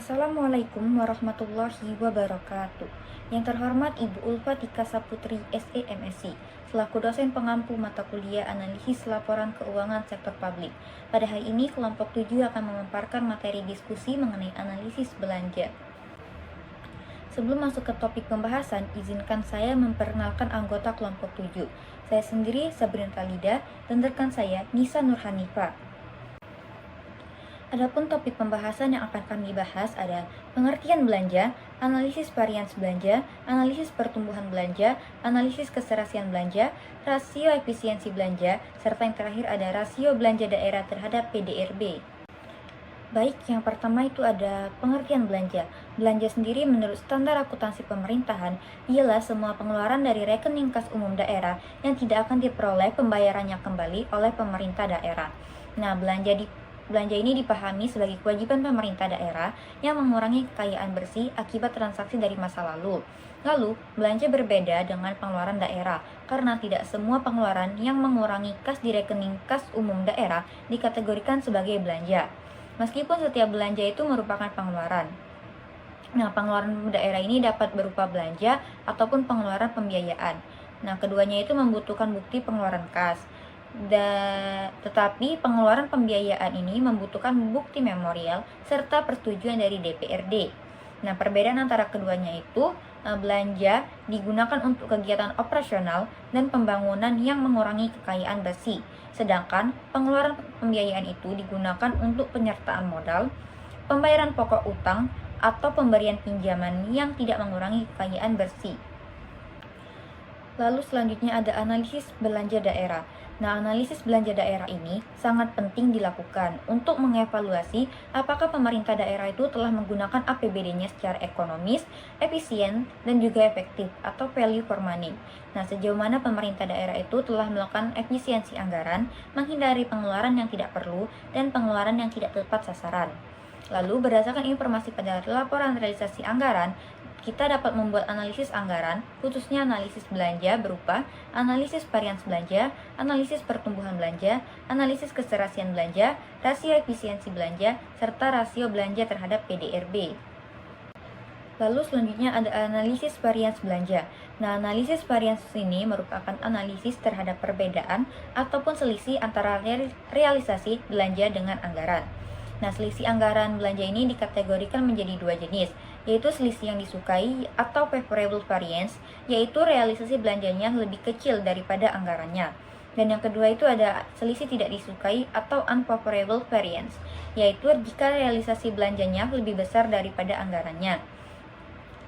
Assalamualaikum warahmatullahi wabarakatuh. Yang terhormat Ibu Ulfa Tika Saputri, SE MSc, selaku dosen pengampu mata kuliah analisis laporan keuangan sektor publik. Pada hari ini, kelompok 7 akan memaparkan materi diskusi mengenai analisis belanja. Sebelum masuk ke topik pembahasan, izinkan saya memperkenalkan anggota kelompok 7. Saya sendiri, Sabrina Talida, dan rekan saya, Nisa Nurhanifa. Adapun topik pembahasan yang akan kami bahas ada pengertian belanja, analisis varians belanja, analisis pertumbuhan belanja, analisis keserasian belanja, rasio efisiensi belanja, serta yang terakhir ada rasio belanja daerah terhadap PDRB. Baik, yang pertama itu ada pengertian belanja. Belanja sendiri menurut standar akuntansi pemerintahan ialah semua pengeluaran dari rekening kas umum daerah yang tidak akan diperoleh pembayarannya kembali oleh pemerintah daerah. Nah, Belanja ini dipahami sebagai kewajiban pemerintah daerah yang mengurangi kekayaan bersih akibat transaksi dari masa lalu. Lalu, belanja berbeda dengan pengeluaran daerah, karena tidak semua pengeluaran yang mengurangi kas di rekening kas umum daerah dikategorikan sebagai belanja. Meskipun setiap belanja itu merupakan pengeluaran. Nah, pengeluaran daerah ini dapat berupa belanja ataupun pengeluaran pembiayaan. Nah, keduanya itu membutuhkan bukti pengeluaran kas. Tetapi pengeluaran pembiayaan ini membutuhkan bukti memorial serta persetujuan dari DPRD. Nah, perbedaan antara keduanya itu belanja digunakan untuk kegiatan operasional dan pembangunan yang mengurangi kekayaan bersih, sedangkan pengeluaran pembiayaan itu digunakan untuk penyertaan modal, pembayaran pokok utang, atau pemberian pinjaman yang tidak mengurangi kekayaan bersih. Lalu selanjutnya ada analisis belanja daerah. Nah, analisis belanja daerah ini sangat penting dilakukan untuk mengevaluasi apakah pemerintah daerah itu telah menggunakan APBD-nya secara ekonomis, efisien, dan juga efektif atau value for money. Nah, sejauh mana pemerintah daerah itu telah melakukan efisiensi anggaran, menghindari pengeluaran yang tidak perlu, dan pengeluaran yang tidak tepat sasaran. Lalu, berdasarkan informasi pada laporan realisasi anggaran, kita dapat membuat analisis anggaran, khususnya analisis belanja berupa analisis varians belanja, analisis pertumbuhan belanja, analisis keserasian belanja, rasio efisiensi belanja, serta rasio belanja terhadap PDRB. Lalu selanjutnya ada analisis varians belanja. Nah, analisis varians ini merupakan analisis terhadap perbedaan ataupun selisih antara realisasi belanja dengan anggaran. Nah, selisih anggaran belanja ini dikategorikan menjadi dua jenis, yaitu selisih yang disukai atau favorable variance, yaitu realisasi belanjanya lebih kecil daripada anggarannya. Dan yang kedua itu ada selisih tidak disukai atau unfavorable variance, yaitu jika realisasi belanjanya lebih besar daripada anggarannya.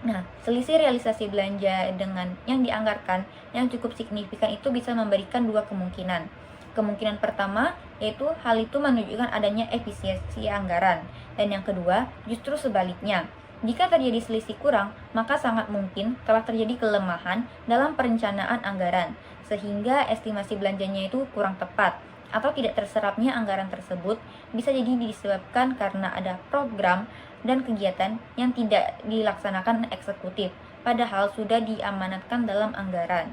Nah, selisih realisasi belanja dengan yang dianggarkan yang cukup signifikan itu bisa memberikan dua kemungkinan. Kemungkinan pertama yaitu hal itu menunjukkan adanya efisiensi anggaran, dan yang kedua justru sebaliknya. Jika terjadi selisih kurang, maka sangat mungkin telah terjadi kelemahan dalam perencanaan anggaran, sehingga estimasi belanjanya itu kurang tepat atau tidak terserapnya anggaran tersebut bisa jadi disebabkan karena ada program dan kegiatan yang tidak dilaksanakan eksekutif, padahal sudah diamanatkan dalam anggaran.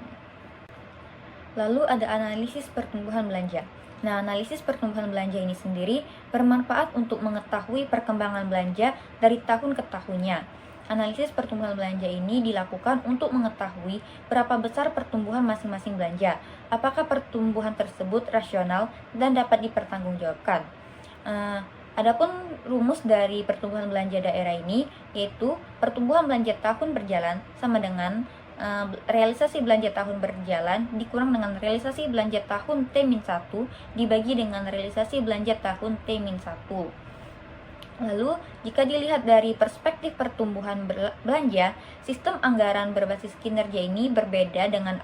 Lalu ada analisis pertumbuhan belanja. Nah, analisis pertumbuhan belanja ini sendiri bermanfaat untuk mengetahui perkembangan belanja dari tahun ke tahunnya. Analisis pertumbuhan belanja ini dilakukan untuk mengetahui berapa besar pertumbuhan masing-masing belanja, apakah pertumbuhan tersebut rasional dan dapat dipertanggungjawabkan. Adapun rumus dari pertumbuhan belanja daerah ini yaitu pertumbuhan belanja tahun berjalan sama dengan realisasi belanja tahun berjalan dikurang dengan realisasi belanja tahun T-1 dibagi dengan realisasi belanja tahun T-1. Lalu, jika dilihat dari perspektif pertumbuhan belanja, sistem anggaran berbasis kinerja ini berbeda dengan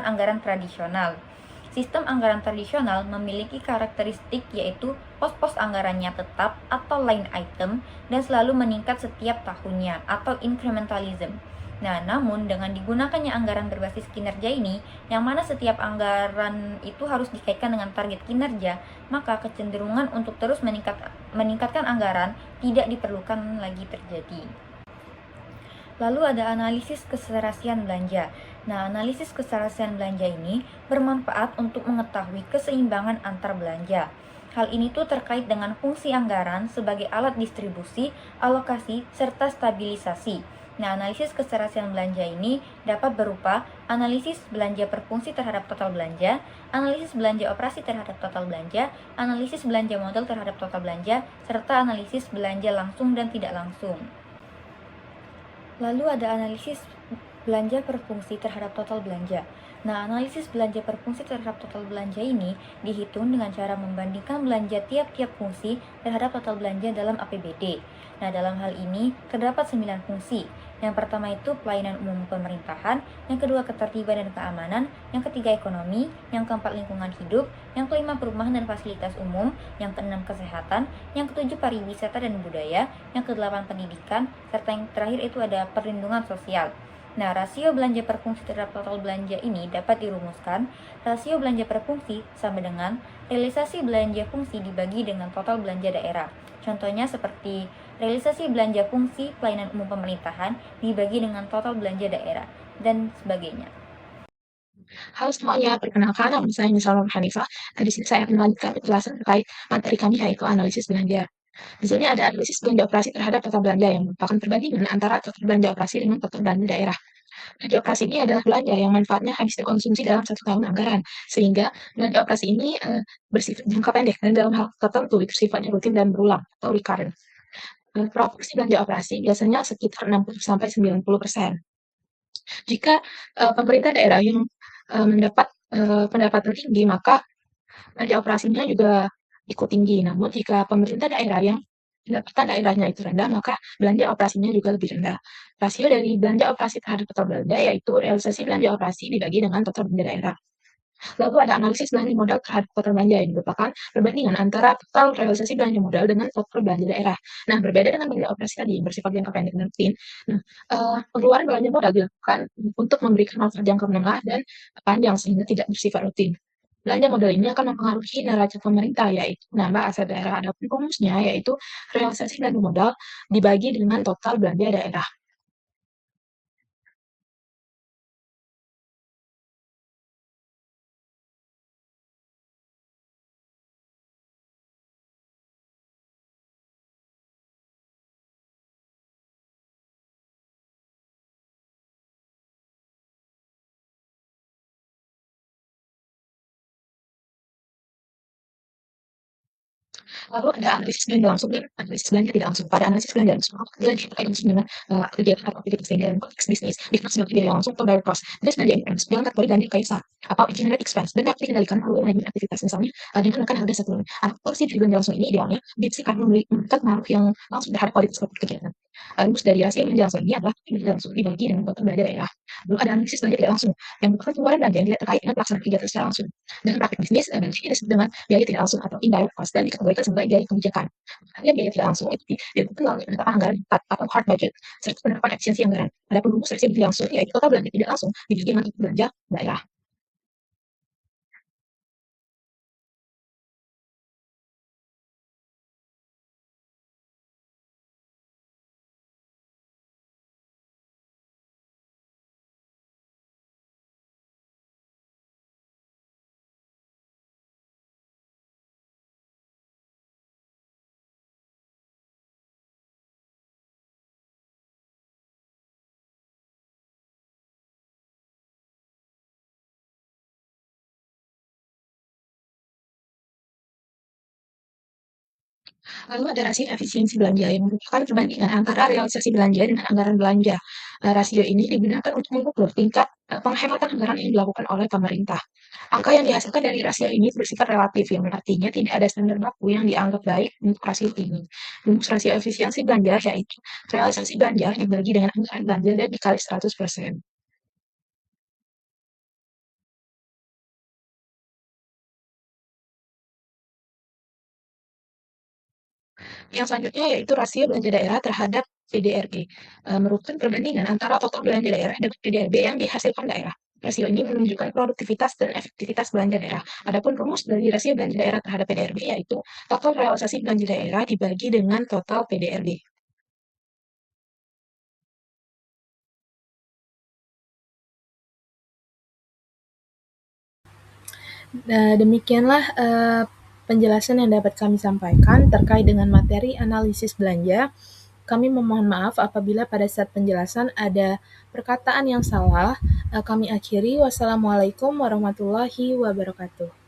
anggaran tradisional. Sistem anggaran tradisional memiliki karakteristik yaitu pos-pos anggarannya tetap atau line item dan selalu meningkat setiap tahunnya atau incrementalism. Nah, namun dengan digunakannya anggaran berbasis kinerja ini, yang mana setiap anggaran itu harus dikaitkan dengan target kinerja, maka kecenderungan untuk terus meningkatkan anggaran tidak diperlukan lagi terjadi. Lalu ada analisis keserasian belanja. Nah, analisis keserasian belanja ini bermanfaat untuk mengetahui keseimbangan antar belanja. Hal ini tuh terkait dengan fungsi anggaran sebagai alat distribusi, alokasi, serta stabilisasi. Nah, analisis keserasian belanja ini dapat berupa analisis belanja per fungsi terhadap total belanja, analisis belanja operasi terhadap total belanja, analisis belanja modal terhadap total belanja, serta analisis belanja langsung dan tidak langsung. Lalu ada analisis belanja per fungsi terhadap total belanja. Nah, analisis belanja per fungsi terhadap total belanja ini dihitung dengan cara membandingkan belanja tiap-tiap fungsi terhadap total belanja dalam APBD. Nah, dalam hal ini terdapat 9 fungsi. Yang pertama itu pelayanan umum pemerintahan, yang kedua ketertiban dan keamanan, yang ketiga ekonomi, yang keempat lingkungan hidup, yang kelima perumahan dan fasilitas umum, yang keenam kesehatan, yang ketujuh pariwisata dan budaya, yang kedelapan pendidikan, serta yang terakhir itu ada perlindungan sosial. Nah, rasio belanja per fungsi terhadap total belanja ini dapat dirumuskan. Rasio belanja per fungsi sama dengan realisasi belanja fungsi dibagi dengan total belanja daerah. Contohnya seperti realisasi belanja fungsi pelayanan umum pemerintahan dibagi dengan total belanja daerah, dan sebagainya. Halo semuanya, perkenalkan nama saya Nisa Hanifah. Di sini saya akan melanjutkan penjelasan terkait materi kami yaitu analisis belanja. Di sini ada analisis belanja operasi terhadap total belanja yang merupakan perbandingan antara total belanja operasi dengan total belanja daerah. Belanja operasi ini adalah belanja yang manfaatnya habis dikonsumsi dalam 1 tahun anggaran, sehingga belanja operasi ini bersifat jangka pendek dan dalam hal tertentu itu sifatnya rutin dan berulang atau recurrent. Proporsi belanja operasi biasanya sekitar 60-90%. Jika pemerintah daerah yang mendapat pendapatan tinggi, maka belanja operasinya juga ikut tinggi. Namun jika pemerintah daerah yang pendapatan daerahnya itu rendah, maka belanja operasinya juga lebih rendah. Rasio dari belanja operasi terhadap total belanja yaitu realisasi belanja operasi dibagi dengan total belanja daerah. Lalu ada analisis belanja modal terhadap total belanja yang merupakan perbandingan antara total realisasi belanja modal dengan total belanja daerah. Nah, berbeda dengan belanja operasi tadi yang bersifat jangka pendek dan rutin. Nah, pengeluaran belanja modal dilakukan untuk memberikan manfaat jangka menengah dan panjang sehingga tidak bersifat rutin. Belanja modal ini akan mempengaruhi neraca pemerintah, yaitu menambah aset daerah. Adapun rumusnya yaitu realisasi belanja modal dibagi dengan total belanja daerah. Lalu ada analisis belanja langsung dan analisis belanja tidak langsung. Pada analisis belanja langsung, belanja terkait langsung dengan kegiatan atau aktivitas sehingga dalam konteks bisnis dimaksud biaya langsung atau direct cost. Jenis belanja expense dalam kategori belanja kaisa atau indirect expense dan dapat dikendalikan oleh manajemen aktivitas misalnya dengan menekan harga satu unit. Porsi dari belanja langsung ini idealnya dibersihkan memberikan pengaruh yang langsung terhadap kualitas kegiatan. Rumus dari rasio belanja langsung ini adalah belanja langsung dibagi dengan total belanja daerah. Lalu ada analisis belanja tidak langsung yang merupakan pengeluaran belanja yang tidak terkait dengan pelaksanaan kegiatan secara langsung. Dalam praktik bisnis, belanja ini disebut dengan biaya tidak langsung atau indirect cost dan dikategorikan sebagai biaya kebijakan. Kemudian biaya tidak langsung itu dilakukan melalui penetapan anggaran atau hard budget serta penerapan efisiensi anggaran. Ada rumus resiko tidak langsung yaitu total belanja tidak langsung dibagi dengan belanja daerah. Lalu ada rasio efisiensi belanja yang merupakan perbandingan antara realisasi belanja dengan anggaran belanja. Rasio ini digunakan untuk mengukur tingkat penghematan anggaran yang dilakukan oleh pemerintah. Angka yang dihasilkan dari rasio ini bersifat relatif, yang artinya tidak ada standar baku yang dianggap baik untuk rasio ini. Rumus rasio efisiensi belanja yaitu realisasi belanja dibagi dengan anggaran belanja dan dikali 100%. Yang selanjutnya yaitu rasio belanja daerah terhadap PDRB, merupakan perbandingan antara total belanja daerah dengan PDRB yang dihasilkan daerah. Rasio ini menunjukkan produktivitas dan efektivitas belanja daerah. Adapun rumus dari rasio belanja daerah terhadap PDRB yaitu total realisasi belanja daerah dibagi dengan total PDRB. Demikianlah penjelasan yang dapat kami sampaikan terkait dengan materi analisis belanja. Kami memohon maaf apabila pada saat penjelasan ada perkataan yang salah. Kami akhiri. Wassalamualaikum warahmatullahi wabarakatuh.